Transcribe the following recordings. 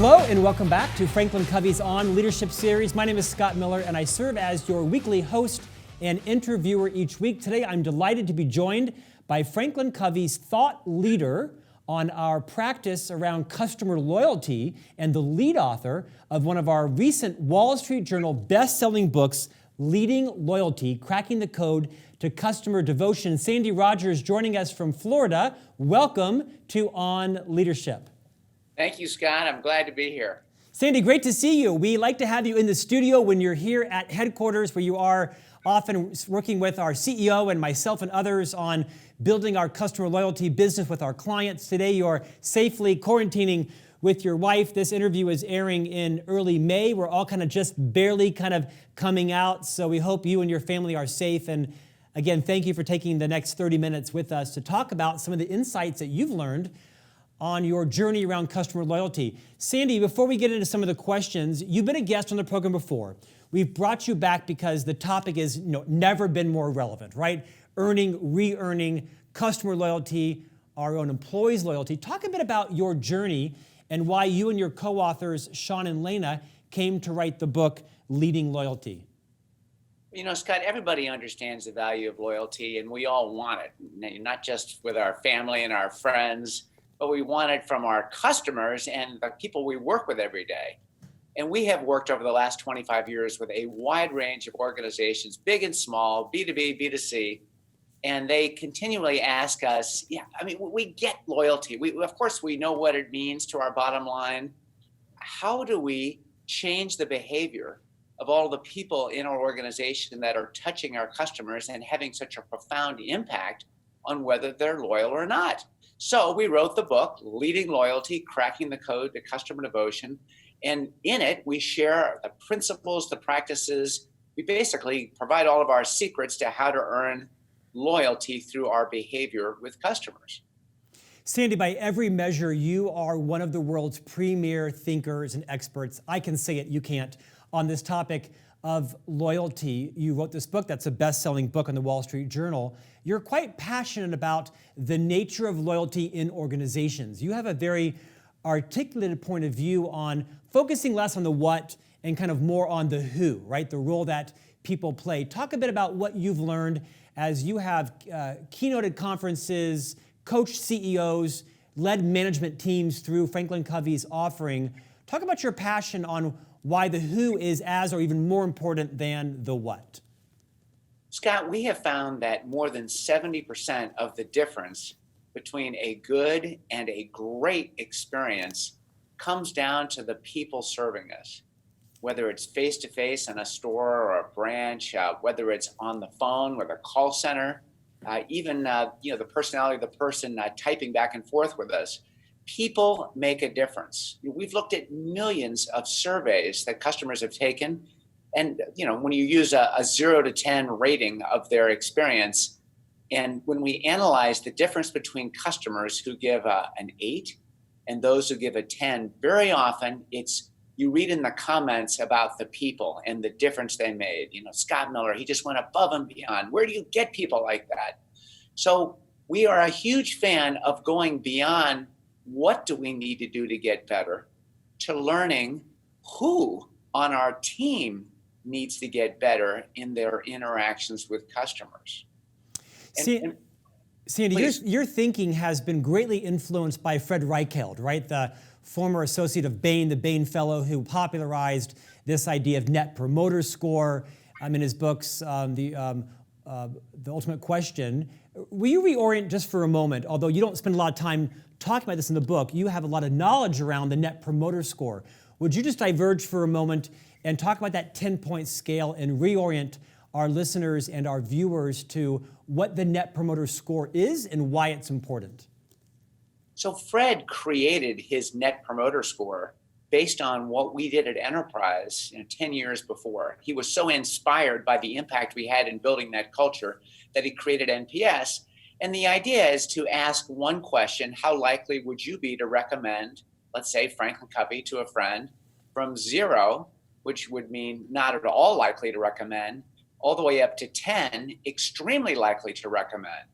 Hello and welcome back to Franklin Covey's On Leadership Series. My name is Scott Miller and I serve as your weekly host and interviewer each week. Today I'm delighted to be joined by Franklin Covey's thought leader on our practice around customer loyalty and the lead author of one of our recent Wall Street Journal best-selling books, Leading Loyalty, Cracking the Code to Customer Devotion. Sandy Rogers joining us from Florida. Welcome to On Leadership. Thank you, Scott. I'm glad to be here. Sandy, great to see you. We like to have you in the studio when you're here at headquarters, where you are often working with our CEO and myself and others on building our customer loyalty business with our clients. Today, you're safely quarantining with your wife. This interview is airing in early May. We're all just barely coming out, so we hope you and your family are safe. And again, thank you for taking the next 30 minutes with us to talk about some of the insights that you've learned on your journey around customer loyalty. Sandy, before we get into some of the questions, you've been a guest on the program before. We've brought you back because the topic is never been more relevant, right? Earning, re-earning, customer loyalty, our own employees' loyalty. Talk a bit about your journey and why you and your co-authors, Sean and Lena, came to write the book, Leading Loyalty. Scott, everybody understands the value of loyalty, and we all want it, not just with our family and our friends, but we want it from our customers and the people we work with every day. And we have worked over the last 25 years with a wide range of organizations, big and small, B2B, B2C, and they continually ask us, we get loyalty. Of course, we know what it means to our bottom line. How do we change the behavior of all the people in our organization that are touching our customers and having such a profound impact on whether they're loyal or not? So we wrote the book, Leading Loyalty, Cracking the Code to Customer Devotion. And in it, we share the principles, the practices. We basically provide all of our secrets to how to earn loyalty through our behavior with customers. Sandy, by every measure, you are one of the world's premier thinkers and experts. I can say it, you can't, on this topic of loyalty. You wrote this book that's a best-selling book on the Wall Street Journal. You're quite passionate about the nature of loyalty in organizations. You have a very articulated point of view on focusing less on the what and more on the who, right? The role that people play. Talk a bit about what you've learned as you have keynoted conferences, coached CEOs, led management teams through Franklin Covey's offering. Talk about your passion on why the who is as or even more important than the what. Scott, we have found that more than 70% of the difference between a good and a great experience comes down to the people serving us, whether it's face-to-face in a store or a branch, whether it's on the phone with a call center, even the personality of the person typing back and forth with us. People make a difference. We've looked at millions of surveys that customers have taken. And, when you use a 0 to 10 rating of their experience, and when we analyze the difference between customers who give an 8 and those who give a 10, very often you read in the comments about the people and the difference they made. Scott Miller, he just went above and beyond. Where do you get people like that? So we are a huge fan of going beyond what do we need to do to get better, to learning who on our team needs to get better in their interactions with customers. Sandy, your thinking has been greatly influenced by Fred Reichheld, right? The former associate of Bain, the Bain Fellow, who popularized this idea of net promoter score in his books, The Ultimate Question. Will you reorient just for a moment, although you don't spend a lot of time talking about this in the book, you have a lot of knowledge around the net promoter score. Would you just diverge for a moment and talk about that 10-point scale and reorient our listeners and our viewers to what the net promoter score is and why it's important? So Fred created his net promoter score based on what we did at Enterprise 10 years before. He was so inspired by the impact we had in building that culture that he created NPS. And the idea is to ask one question: how likely would you be to recommend, let's say, Franklin Covey to a friend, from 0, which would mean not at all likely to recommend, all the way up to 10, extremely likely to recommend.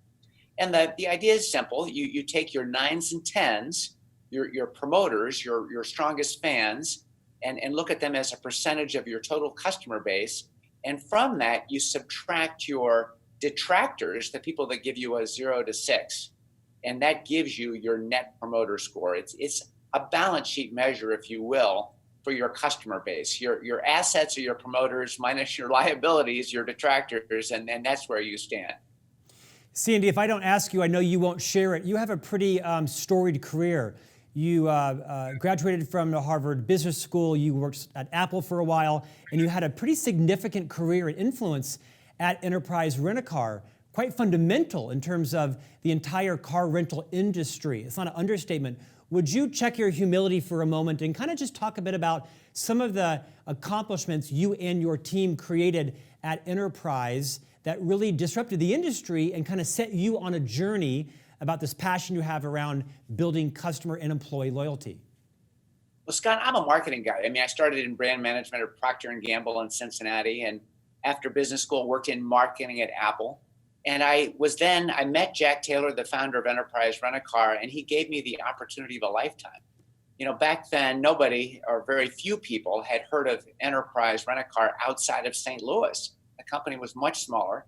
And the idea is simple. You take your 9s and 10s, your promoters, your strongest fans, and look at them as a percentage of your total customer base. And from that, you subtract your detractors, the people that give you a 0 to 6. And that gives you your net promoter score. It's a balance sheet measure, if you will, for your customer base. Your assets are your promoters minus your liabilities, your detractors, and that's where you stand. Sandy, if I don't ask you, I know you won't share it. You have a pretty storied career. You graduated from the Harvard Business School, you worked at Apple for a while, and you had a pretty significant career and influence at Enterprise Rent-A-Car, quite fundamental in terms of the entire car rental industry. It's not an understatement. Would you check your humility for a moment and kind of just talk a bit about some of the accomplishments you and your team created at Enterprise that really disrupted the industry and kind of set you on a journey about this passion you have around building customer and employee loyalty? Well, Scott, I'm a marketing guy. I mean, I started in brand management at Procter & Gamble in Cincinnati, and after business school, worked in marketing at Apple. And I met Jack Taylor, the founder of Enterprise Rent-A-Car, and he gave me the opportunity of a lifetime. You know, back then, nobody or very few people had heard of Enterprise Rent-A-Car outside of St. Louis. The company was much smaller.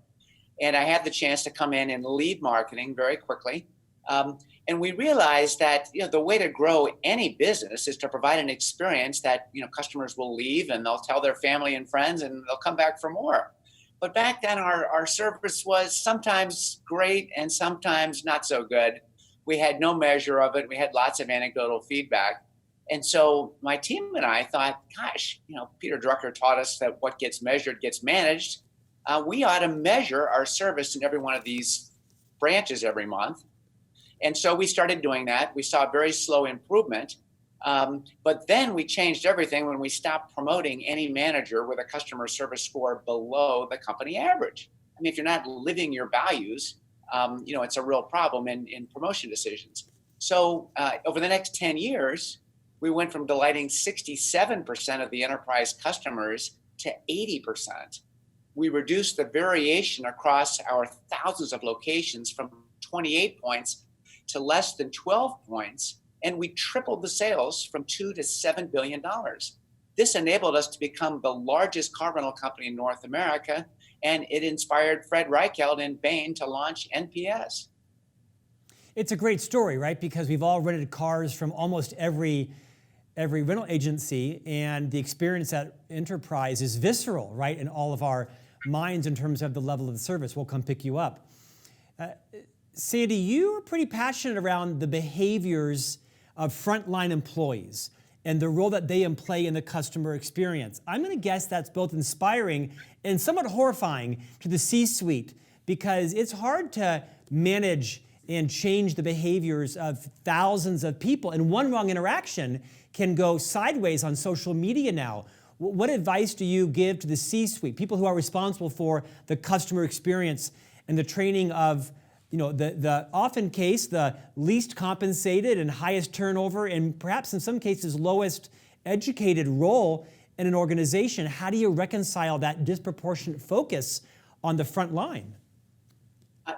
And I had the chance to come in and lead marketing very quickly. And we realized that, you know, the way to grow any business is to provide an experience that, you know, customers will leave and they'll tell their family and friends and they'll come back for more. But back then, our service was sometimes great and sometimes not so good. We had no measure of it. We had lots of anecdotal feedback. And so my team and I thought, gosh, you know, Peter Drucker taught us that what gets measured gets managed. We ought to measure our service in every one of these branches every month. And so we started doing that. We saw very slow improvement. But then we changed everything when we stopped promoting any manager with a customer service score below the company average. I mean, if you're not living your values, you know, it's a real problem in promotion decisions. So over the next 10 years, we went from delighting 67% of the enterprise customers to 80%. We reduced the variation across our thousands of locations from 28 points to less than 12 points. And we tripled the sales from $2 to $7 billion. This enabled us to become the largest car rental company in North America, and it inspired Fred Reichheld and Bain to launch NPS. It's a great story, right? Because we've all rented cars from almost every rental agency, and the experience at Enterprise is visceral, right? In all of our minds in terms of the level of the service. We'll come pick you up. Sandy, you are pretty passionate around the behaviors of frontline employees and the role that they play in the customer experience. I'm going to guess that's both inspiring and somewhat horrifying to the C-suite, because it's hard to manage and change the behaviors of thousands of people, and one wrong interaction can go sideways on social media now. What advice do you give to the C-suite, people who are responsible for the customer experience and the training of, you know, the often case, the least compensated and highest turnover, and perhaps in some cases lowest educated role in an organization? How do you reconcile that disproportionate focus on the front line?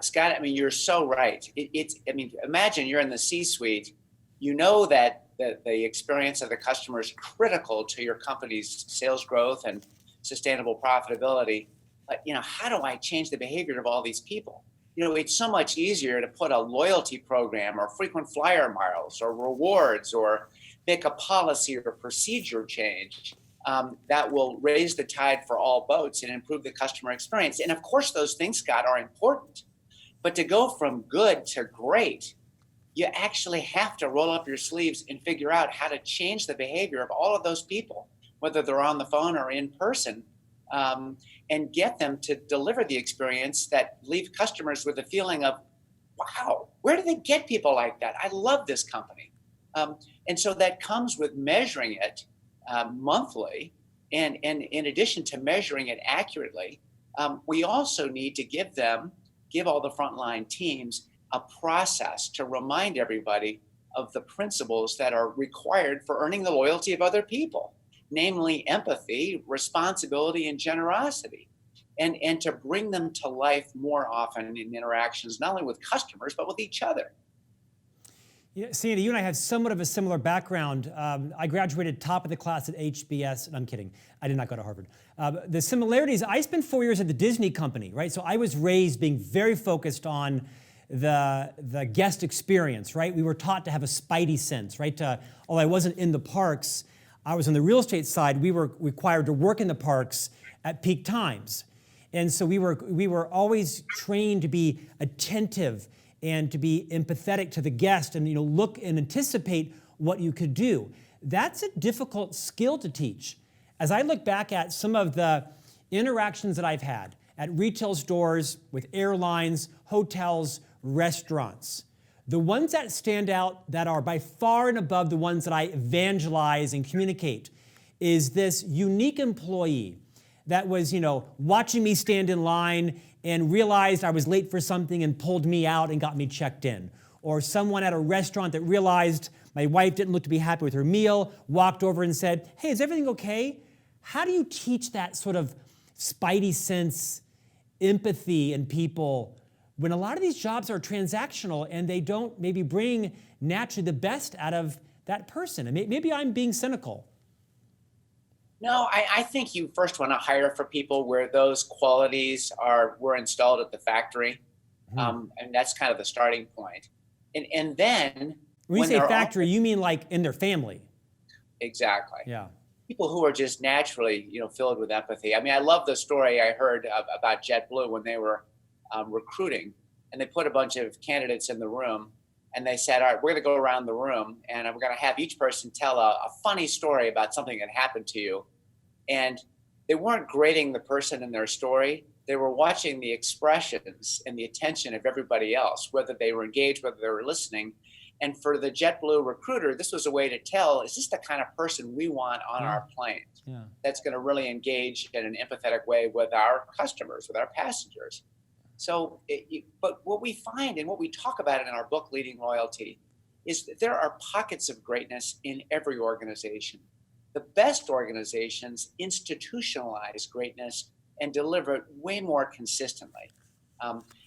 Scott, I mean, you're so right. I mean, imagine you're in the C-suite. You know that the experience of the customer is critical to your company's sales growth and sustainable profitability. But, you know, how do I change the behavior of all these people? You know, it's so much easier to put a loyalty program or frequent flyer miles or rewards or make a policy or procedure change that will raise the tide for all boats and improve the customer experience. And of course, those things, Scott, are important. But to go from good to great, you actually have to roll up your sleeves and figure out how to change the behavior of all of those people, whether they're on the phone or in person, and get them to deliver the experience that leave customers with a feeling of, wow, where do they get people like that? I love this company. And so that comes with measuring it monthly. And in addition to measuring it accurately, we also need to give all the frontline teams a process to remind everybody of the principles that are required for earning the loyalty of other people, namely empathy, responsibility, and generosity, and to bring them to life more often in interactions, not only with customers, but with each other. Yeah, Sandy, you and I have somewhat of a similar background. I graduated top of the class at HBS. And I'm kidding. I did not go to Harvard. The similarities, I spent 4 years at the Disney company, right? So I was raised being very focused on the guest experience, right? We were taught to have a spidey sense, right? Although I wasn't in the parks, I was on the real estate side. We were required to work in the parks at peak times. And so we were always trained to be attentive and to be empathetic to the guest and look and anticipate what you could do. That's a difficult skill to teach. As I look back at some of the interactions that I've had at retail stores, with airlines, hotels, restaurants, the ones that stand out that are by far and above the ones that I evangelize and communicate is this unique employee that was, watching me stand in line and realized I was late for something and pulled me out and got me checked in. Or someone at a restaurant that realized my wife didn't look to be happy with her meal, walked over and said, "Hey, is everything okay?" How do you teach that sort of spidey sense, empathy in people when a lot of these jobs are transactional and they don't maybe bring naturally the best out of that person? And maybe I'm being cynical. No, I think you first want to hire for people where those qualities were installed at the factory, and that's kind of the starting point. And then when you say factory, you mean like in their family? Exactly. Yeah. People who are just naturally, filled with empathy. I mean, I love the story I heard about JetBlue when they were recruiting, and they put a bunch of candidates in the room, and they said, "All right, we're going to go around the room, and we're going to have each person tell a funny story about something that happened to you." And they weren't grading the person in their story. They were watching the expressions and the attention of everybody else, whether they were engaged, whether they were listening. And for the JetBlue recruiter, this was a way to tell, is this the kind of person we want on our plane? Yeah. That's going to really engage in an empathetic way with our customers, with our passengers. So, but what we find and what we talk about in our book, Leading Loyalty, is that there are pockets of greatness in every organization. The best organizations institutionalize greatness and deliver it way more consistently.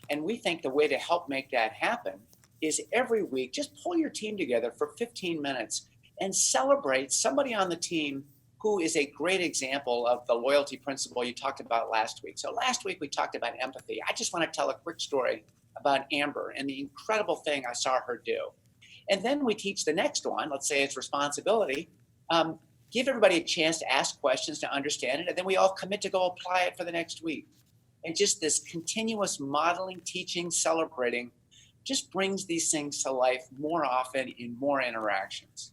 And we think the way to help make that happen is every week, just pull your team together for 15 minutes and celebrate somebody on the team who is a great example of the loyalty principle you talked about last week. So last week we talked about empathy. I just want to tell a quick story about Amber and the incredible thing I saw her do. And then we teach the next one, let's say it's responsibility. Give everybody a chance to ask questions, to understand it, and then we all commit to go apply it for the next week. And just this continuous modeling, teaching, celebrating just brings these things to life more often in more interactions.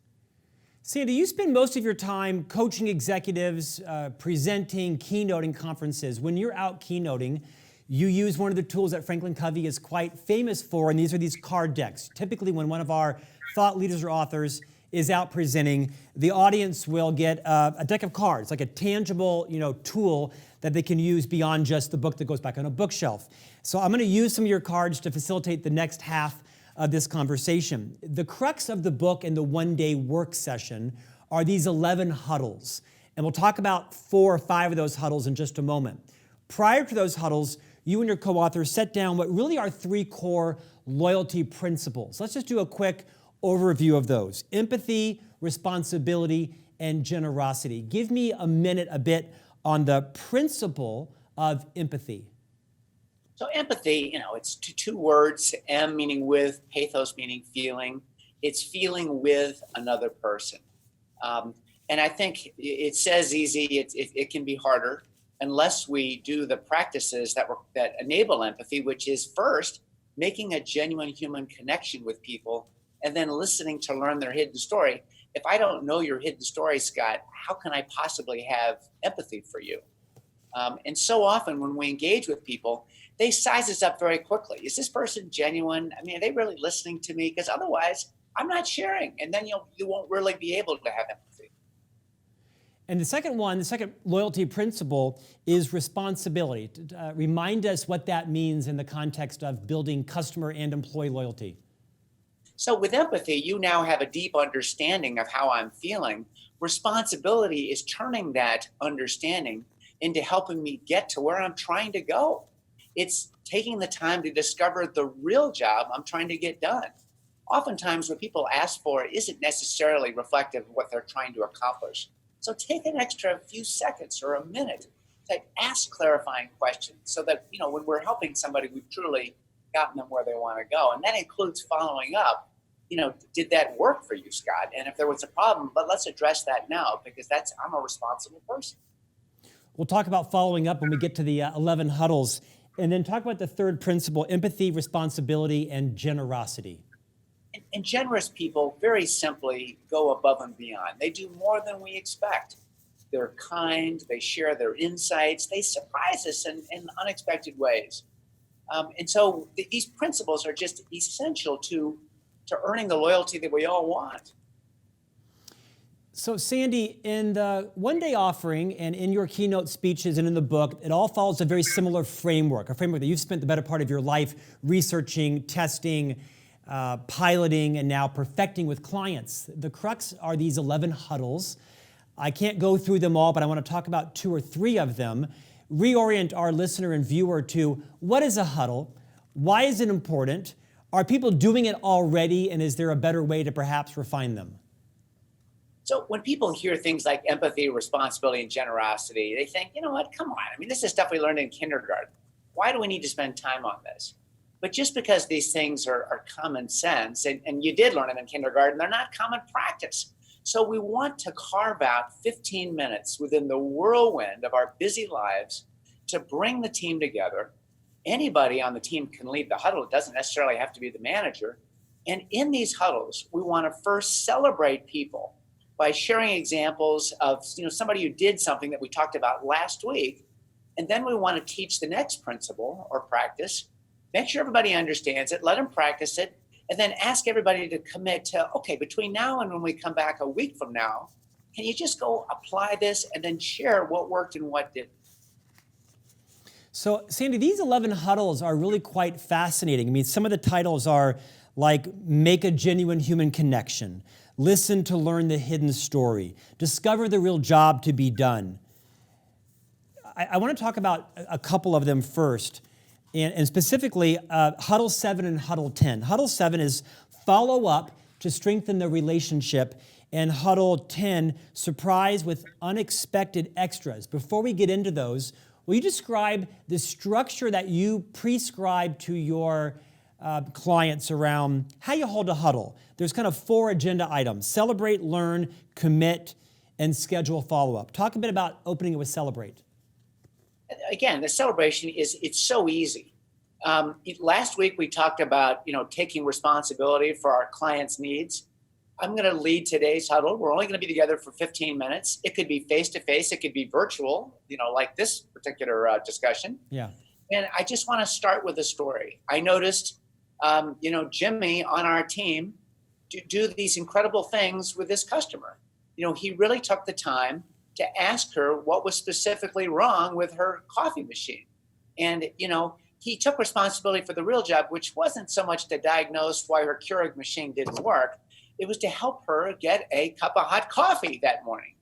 Sandy, you spend most of your time coaching executives, presenting, keynoting conferences. When you're out keynoting, you use one of the tools that FranklinCovey is quite famous for, and these are these card decks. Typically, when one of our thought leaders or authors is out presenting, the audience will get a deck of cards, like a tangible, tool that they can use beyond just the book that goes back on a bookshelf. So I'm going to use some of your cards to facilitate the next half of this conversation. The crux of the book and the one-day work session are these 11 huddles. And we'll talk about 4 or 5 of those huddles in just a moment. Prior to those huddles, you and your co-authors set down what really are 3 core loyalty principles. Let's just do a quick overview of those: empathy, responsibility, and generosity. Give me a minute, a bit, on the principle of empathy. So empathy, it's two words, M meaning with, pathos meaning feeling. It's feeling with another person. And I think it says easy, it can be harder unless we do the practices that enable empathy, which is first making a genuine human connection with people and then listening to learn their hidden story. If I don't know your hidden story, Scott, how can I possibly have empathy for you? And so often when we engage with people, they size us up very quickly. Is this person genuine? I mean, are they really listening to me? Because otherwise, I'm not sharing. And then you won't really be able to have empathy. And the second loyalty principle is responsibility. Remind us what that means in the context of building customer and employee loyalty. So with empathy, you now have a deep understanding of how I'm feeling. Responsibility is turning that understanding into helping me get to where I'm trying to go. It's taking the time to discover the real job I'm trying to get done. oftentimes what people ask for isn't necessarily reflective of what they're trying to accomplish. So take an extra few seconds or a minute to ask clarifying questions so that, when we're helping somebody, we've truly gotten them where they want to go. And that includes following up. Did that work for you, Scott? And if there was a problem, but let's address that now, because I'm a responsible person. We'll talk about following up when we get to the 11 huddles, and then talk about the third principle: empathy, responsibility, and generosity. And generous people, very simply, go above and beyond. They do more than we expect. They're kind, they share their insights, they surprise us in unexpected ways. And so these principles are just essential to earning the loyalty that we all want. So Sandy, in the one-day offering and in your keynote speeches and in the book, it all follows a very similar framework, a framework that you've spent the better part of your life researching, testing, piloting, and now perfecting with clients. The crux are these 11 huddles. I can't go through them all, but I want to talk about 2 or 3 of them. Reorient our listener and viewer to what is a huddle? Why is it important? Are people doing it already? And is there a better way to perhaps refine them? So when people hear things like empathy, responsibility, and generosity, they think, you know what, come on. I mean, this is stuff we learned in kindergarten. Why do we need to spend time on this? But just because these things are common sense, and you did learn them in kindergarten, they're not common practice. So we want to carve out 15 minutes within the whirlwind of our busy lives to bring the team together. Anybody on the team can lead the huddle. It doesn't necessarily have to be the manager. And in these huddles, we want to first celebrate people by sharing examples of somebody who did something that we talked about last week. And then we want to teach the next principle or practice, make sure everybody understands it, let them practice it, and then ask everybody to commit to, okay, between now and when we come back a week from now, can you just go apply this and then share what worked and what didn't? So, Sandy, these 11 huddles are really quite fascinating. I mean, some of the titles are like Make a Genuine Human Connection, Listen to Learn the Hidden Story, Discover the Real Job to Be Done. I want to talk about a couple of them first, and specifically Huddle 7 and Huddle 10. Huddle 7 is follow up to strengthen the relationship, and Huddle 10, surprise with unexpected extras. Before we get into those, will you describe the structure that you prescribe to your clients around how you hold a huddle? There's kind of 4 agenda items: celebrate, learn, commit, and schedule follow-up. Talk a bit about opening it with celebrate. Again, the celebration it's so easy. Last week we talked about taking responsibility for our clients' needs. I'm going to lead today's huddle. We're only going to be together for 15 minutes. It could be face-to-face. It could be virtual, like this particular discussion. Yeah. And I just want to start with a story. I noticed, Jimmy on our team do these incredible things with this customer. He really took the time to ask her what was specifically wrong with her coffee machine. And, he took responsibility for the real job, which wasn't so much to diagnose why her Keurig machine didn't work. It was to help her get a cup of hot coffee that morning.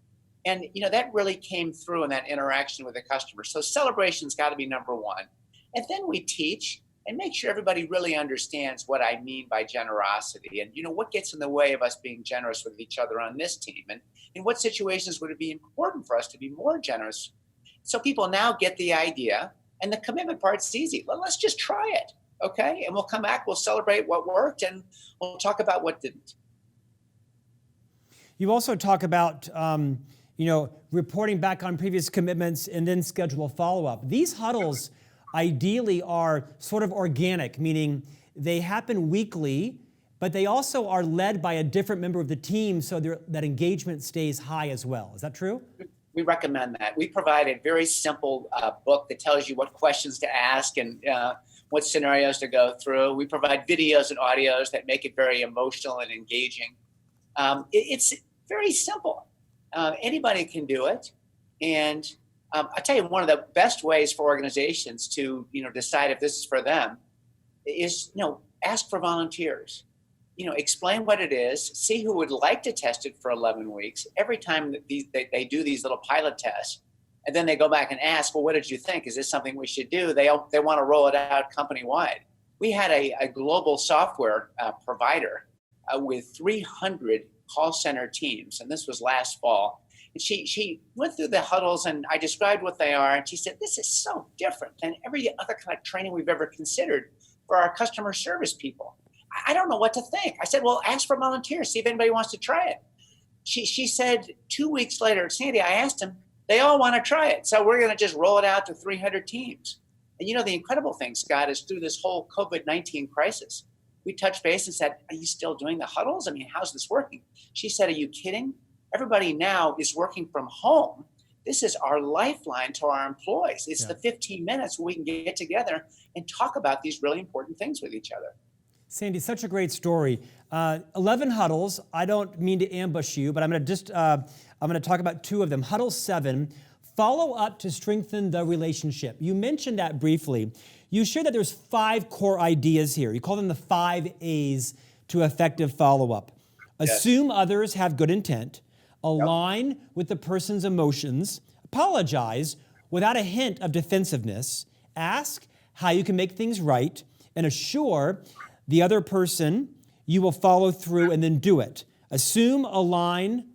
And, that really came through in that interaction with the customer. So celebration's got to be number one. And then we teach and make sure everybody really understands what I mean by generosity and, what gets in the way of us being generous with each other on this team. And in what situations would it be important for us to be more generous? So people now get the idea, and the commitment part's easy. Let's just try it, okay? And we'll come back, we'll celebrate what worked, and we'll talk about what didn't. You also talk about, reporting back on previous commitments and then schedule a follow-up. These huddles ideally are sort of organic, meaning they happen weekly, but they also are led by a different member of the team so that engagement stays high as well. Is that true? We recommend that. We provide a very simple book that tells you what questions to ask and what scenarios to go through. We provide videos and audios that make it very emotional and engaging. It's very simple. Anybody can do it. And I tell you, one of the best ways for organizations to decide if this is for them is ask for volunteers. Explain what it is, see who would like to test it for 11 weeks. Every time that they do these little pilot tests, and then they go back and ask, well, what did you think? Is this something we should do? They want to roll it out company-wide. We had a global software provider with 300 call center teams, and this was last fall. And she went through the huddles, and I described what they are, and she said, "This is so different than every other kind of training we've ever considered for our customer service people. I don't know what to think." I said, "Well, ask for volunteers, see if anybody wants to try it." She said 2 weeks later, "Sandy, I asked them, they all want to try it. So we're going to just roll it out to 300 teams." And the incredible thing, Scott, is through this whole COVID-19 crisis, we touched base and said, "Are you still doing the huddles? I mean, how's this working?" She said, "Are you kidding? Everybody now is working from home. This is our lifeline to our employees. It's the 15 minutes where we can get together and talk about these really important things with each other." Sandy, such a great story. 11 huddles. I don't mean to ambush you, but I'm going to talk about 2 of them. Huddle 7, follow up to strengthen the relationship. You mentioned that briefly. You shared that there's 5 core ideas here. You call them the 5 A's to effective follow-up. Yes. Assume others have good intent. Align with the person's emotions. Apologize without a hint of defensiveness. Ask how you can make things right. And assure the other person you will follow through and then do it. Assume, align,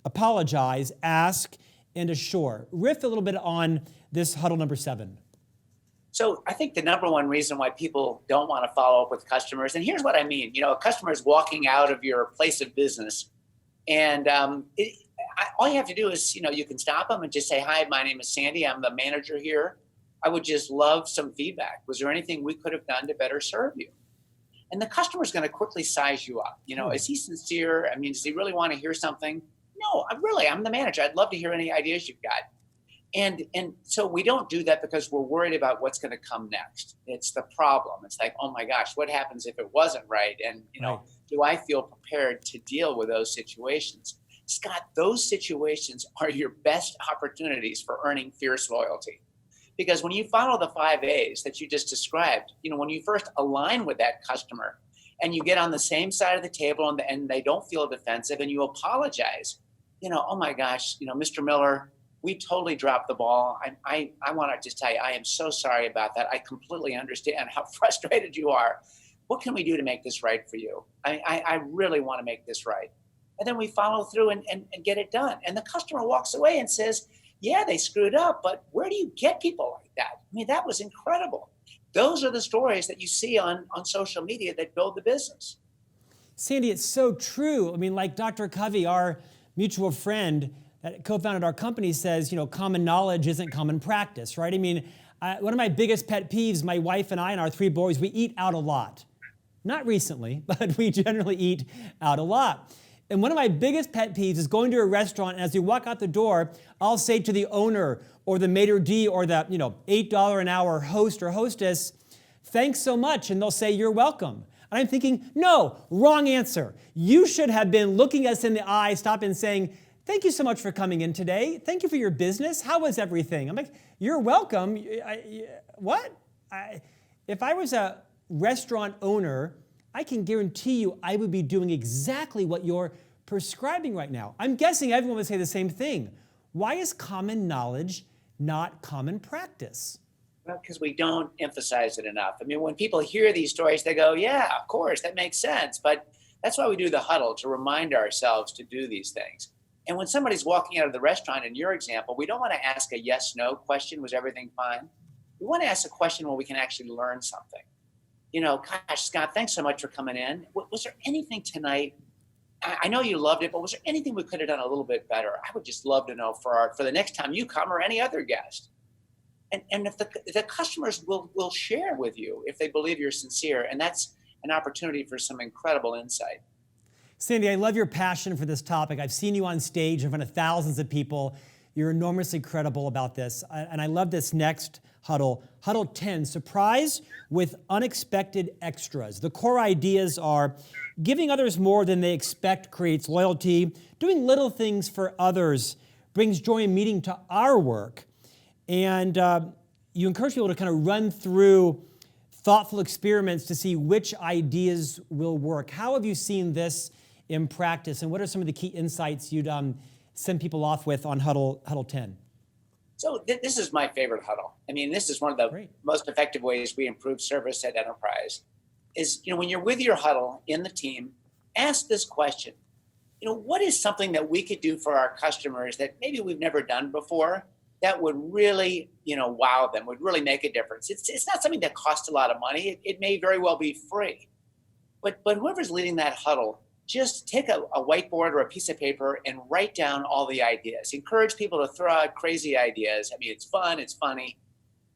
apologize, ask, and assure. Riff a little bit on this huddle number 7. So I think the number one reason why people don't want to follow up with customers, and here's what I mean, a customer is walking out of your place of business, and all you have to do is, you can stop them and just say, "Hi, my name is Sandy. I'm the manager here. I would just love some feedback. Was there anything we could have done to better serve you?" And the customer's going to quickly size you up. Is he sincere? I mean, does he really want to hear something? No, I'm the manager. I'd love to hear any ideas you've got. And so we don't do that because we're worried about what's going to come next. It's the problem. It's like, oh my gosh, what happens if it wasn't right? And, Right. do I feel prepared to deal with those situations? Scott, those situations are your best opportunities for earning fierce loyalty. Because when you follow the 5 A's that you just described, when you first align with that customer and you get on the same side of the table and they don't feel defensive and you apologize, oh my gosh, Mr. Miller, we totally dropped the ball. I want to just tell you, I am so sorry about that. I completely understand how frustrated you are. What can we do to make this right for you? I really want to make this right. And then we follow through and get it done. And the customer walks away and says, "Yeah, they screwed up, but where do you get people like that? I mean, that was incredible." Those are the stories that you see on social media that build the business. Sandy, it's so true. I mean, like Dr. Covey, our mutual friend that co-founded our company, says, common knowledge isn't common practice, right? I mean, one of my biggest pet peeves, my wife and I and our 3 boys, we eat out a lot. Not recently, but we generally eat out a lot. And one of my biggest pet peeves is going to a restaurant, and as we walk out the door, I'll say to the owner or the maitre d' or the $8 an hour host or hostess, "Thanks so much," and they'll say, "You're welcome." And I'm thinking, no, wrong answer. You should have been looking us in the eye, stop and saying, "Thank you so much for coming in today. Thank you for your business. How was everything?" I'm like, "You're welcome." What? If I was a restaurant owner, I can guarantee you I would be doing exactly what you're prescribing right now. I'm guessing everyone would say the same thing. Why is common knowledge not common practice? Well, because we don't emphasize it enough. I mean, when people hear these stories, they go, "Yeah, of course, that makes sense." But that's why we do the huddle, to remind ourselves to do these things. And when somebody's walking out of the restaurant, in your example, we don't want to ask a yes/no question. Was everything fine? We want to ask a question where we can actually learn something. Gosh, Scott, thanks so much for coming in. Was there anything tonight? I know you loved it, but was there anything we could have done a little bit better? I would just love to know for the next time you come or any other guest. And if the customers will share with you if they believe you're sincere, and that's an opportunity for some incredible insight. Sandy, I love your passion for this topic. I've seen you on stage in front of thousands of people. You're enormously credible about this. And I love this next huddle. Huddle 10, surprise with unexpected extras. The core ideas are giving others more than they expect creates loyalty. Doing little things for others brings joy and meaning to our work. And you encourage people to kind of run through thoughtful experiments to see which ideas will work. How have you seen this in practice, and what are some of the key insights you'd send people off with on Huddle 10? So this is my favorite huddle. I mean, this is one of the most effective ways we improve service at enterprise is, when you're with your huddle in the team, ask this question. What is something that we could do for our customers that maybe we've never done before that would really, wow them, would really make a difference? It's not something that costs a lot of money. It may very well be free. But whoever's leading that huddle, just take a whiteboard or a piece of paper and write down all the ideas. Encourage people to throw out crazy ideas. I mean, it's fun, it's funny.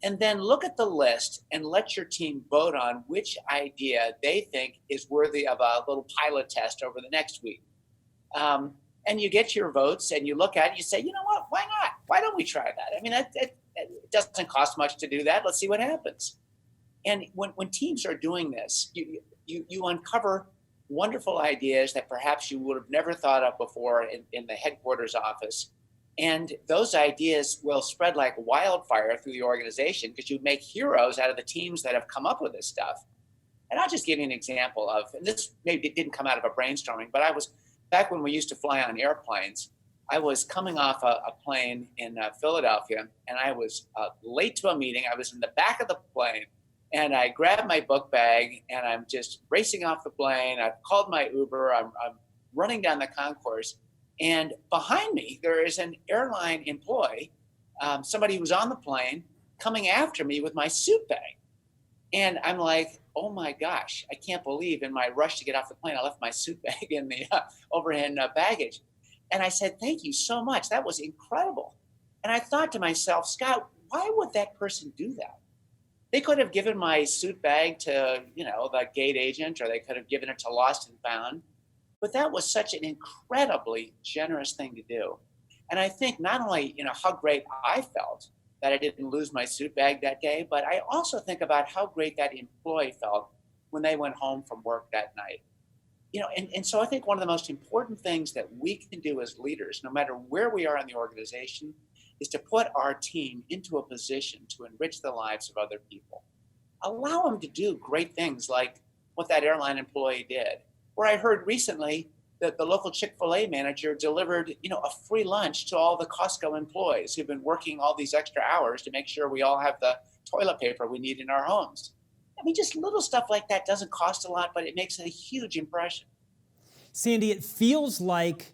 And then look at the list and let your team vote on which idea they think is worthy of a little pilot test over the next week. And you get your votes and you look at it, you say, you know what, why not? Why don't we try that? I mean, it doesn't cost much to do that. Let's see what happens. And when teams are doing this, you uncover wonderful ideas that perhaps you would have never thought of before in the headquarters office. And those ideas will spread like wildfire through the organization because you make heroes out of the teams that have come up with this stuff. And I'll just give you an example of, and this maybe didn't come out of a brainstorming, but I was, back when we used to fly on airplanes, I was coming off a plane in Philadelphia, and I was late to a meeting. I was in the back of the plane, and I grabbed my book bag, and I'm just racing off the plane. I've called my Uber. I'm running down the concourse. And behind me, there is an airline employee, somebody who's on the plane, coming after me with my suit bag. And I'm like, oh my gosh, I can't believe in my rush to get off the plane, I left my suit bag in the overhead baggage. And I said, thank you so much. That was incredible. And I thought to myself, Scott, why would that person do that? They could have given my suit bag to, the gate agent, or they could have given it to Lost and Found. But that was such an incredibly generous thing to do. And I think not only, how great I felt that I didn't lose my suit bag that day, but I also think about how great that employee felt when they went home from work that night. And so I think one of the most important things that we can do as leaders, no matter where we are in the organization, is to put our team into a position to enrich the lives of other people. Allow them to do great things like what that airline employee did. Where I heard recently that the local Chick-fil-A manager delivered, a free lunch to all the Costco employees who've been working all these extra hours to make sure we all have the toilet paper we need in our homes. I mean, just little stuff like that doesn't cost a lot, but it makes a huge impression. Sandy, it feels like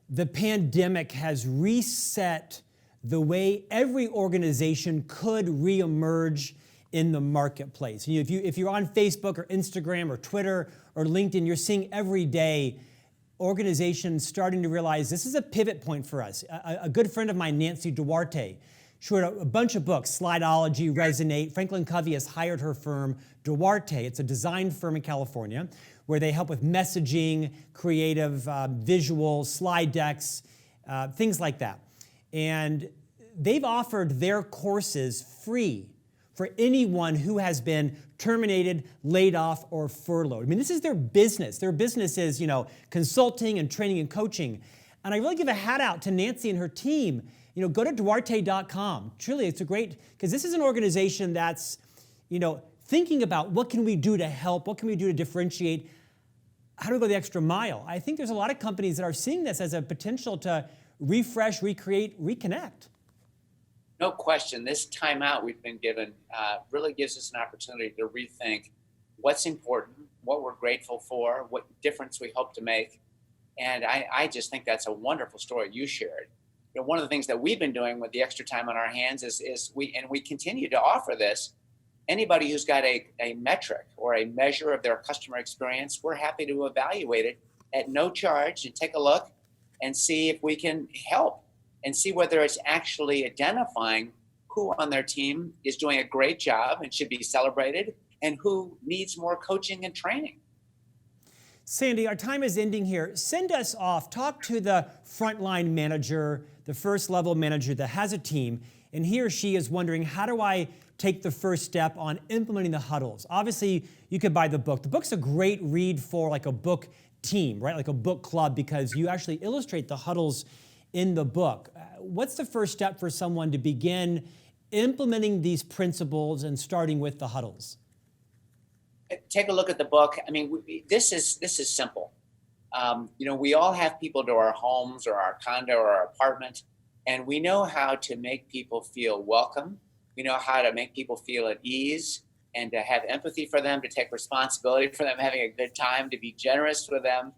the pandemic has reset the way every organization could reemerge in the marketplace. If you're on Facebook or Instagram or Twitter or LinkedIn, you're seeing every day organizations starting to realize this is a pivot point for us. A good friend of mine, Nancy Duarte, she wrote a bunch of books, Slideology, Resonate. FranklinCovey has hired her firm, Duarte. It's a design firm in California where they help with messaging, creative, visual, slide decks, things like that. And they've offered their courses free for anyone who has been terminated, laid off, or furloughed. I mean, this is their business. Their business is, consulting and training and coaching. And I really give a hat out to Nancy and her team. Go to Duarte.com. Truly, it's a great, because this is an organization that's, thinking about what can we do to help, what can we do to differentiate, how do we go the extra mile? I think there's a lot of companies that are seeing this as a potential to refresh, recreate, reconnect. No question, this timeout we've been given really gives us an opportunity to rethink what's important, what we're grateful for, what difference we hope to make. And I just think that's a wonderful story you shared. One of the things that we've been doing with the extra time on our hands is we continue to offer this. Anybody who's got a metric or a measure of their customer experience, we're happy to evaluate it at no charge and take a look and see if we can help and see whether it's actually identifying who on their team is doing a great job and should be celebrated and who needs more coaching and training. Sandy, our time is ending here. Send us off. Talk to the frontline manager, the first level manager that has a team, and he or she is wondering, how do I take the first step on implementing the huddles? Obviously, you could buy the book. The book's a great read for like a book team, right? Like a book club, because you actually illustrate the huddles in the book. What's the first step for someone to begin implementing these principles and starting with the huddles? Take a look at the book. I mean, this is simple. We all have people to our homes or our condo or our apartment, and we know how to make people feel welcome. We know how to make people feel at ease. and to have empathy for them, to take responsibility for them having a good time, to be generous with them.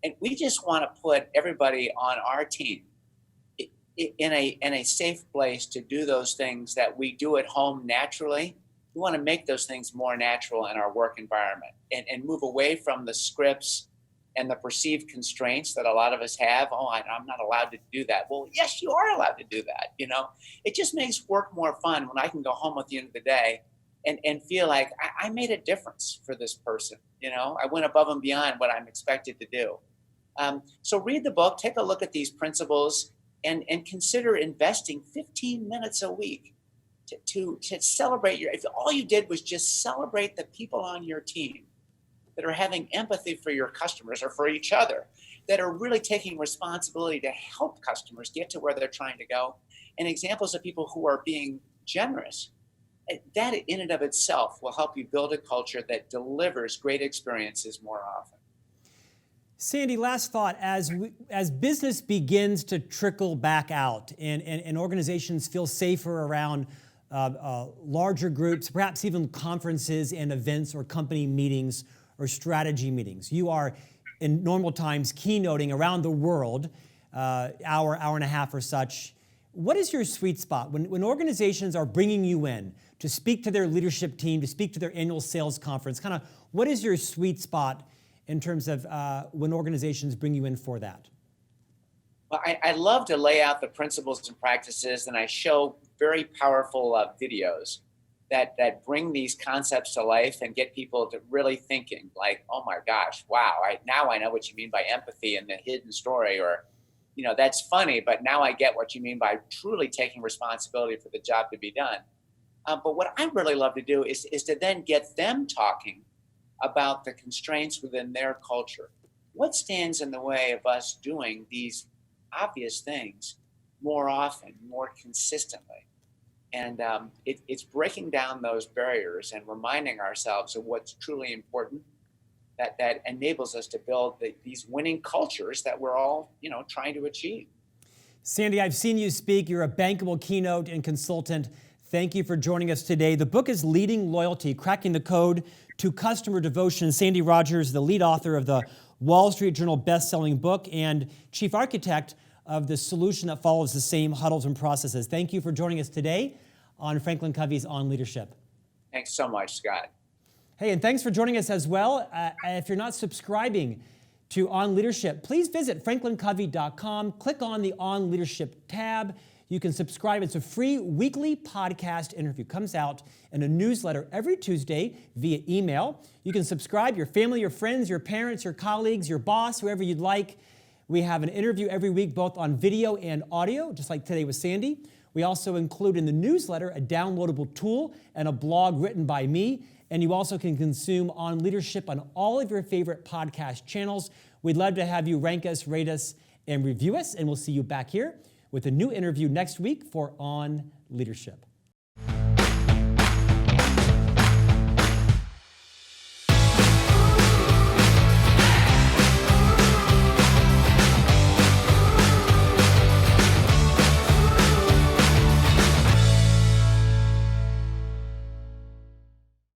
And we just want to put everybody on our team in a safe place to do those things that we do at home naturally. We want to make those things more natural in our work environment and move away from the scripts and the perceived constraints that a lot of us have. Oh, I'm not allowed to do that. Well, yes, you are allowed to do that. It just makes work more fun when I can go home at the end of the day and feel like I made a difference for this person. I went above and beyond what I'm expected to do. So read the book, take a look at these principles, and consider investing 15 minutes a week to celebrate if all you did was just celebrate the people on your team that are having empathy for your customers or for each other, that are really taking responsibility to help customers get to where they're trying to go, and examples of people who are being generous. That in and of itself will help you build a culture that delivers great experiences more often. Sandy, last thought, as business begins to trickle back out and organizations feel safer around larger groups, perhaps even conferences and events or company meetings or strategy meetings. You are, in normal times, keynoting around the world, hour and a half or such. What is your sweet spot? When organizations are bringing you in to speak to their leadership team, to speak to their annual sales conference, kind of what is your sweet spot in terms of when organizations bring you in for that? Well, I love to lay out the principles and practices, and I show very powerful videos that bring these concepts to life and get people to really thinking like, oh my gosh, wow, now I know what you mean by empathy and the hidden story, or, that's funny, but now I get what you mean by truly taking responsibility for the job to be done. But what I really love to do is to then get them talking about the constraints within their culture. What stands in the way of us doing these obvious things more often, more consistently? And it's breaking down those barriers and reminding ourselves of what's truly important that enables us to build these winning cultures that we're all, trying to achieve. Sandy, I've seen you speak. You're a bankable keynote and consultant. Thank you for joining us today. The book is Leading Loyalty, Cracking the Code to Customer Devotion. Sandy Rogers, the lead author of the Wall Street Journal best-selling book and chief architect of the solution that follows the same huddles and processes. Thank you for joining us today on Franklin Covey's On Leadership. Thanks so much, Scott. Hey, and thanks for joining us as well. If you're not subscribing to On Leadership, please visit FranklinCovey.com. Click on the On Leadership tab. You can subscribe. It's a free weekly podcast interview. Comes out in a newsletter every Tuesday via email. You can subscribe, your family, your friends, your parents, your colleagues, your boss, whoever you'd like. We have an interview every week, both on video and audio, just like today with Sandy. We also include in the newsletter a downloadable tool and a blog written by me. And you also can consume On Leadership on all of your favorite podcast channels. We'd love to have you rank us, rate us, and review us. And we'll see you back here with a new interview next week for On Leadership.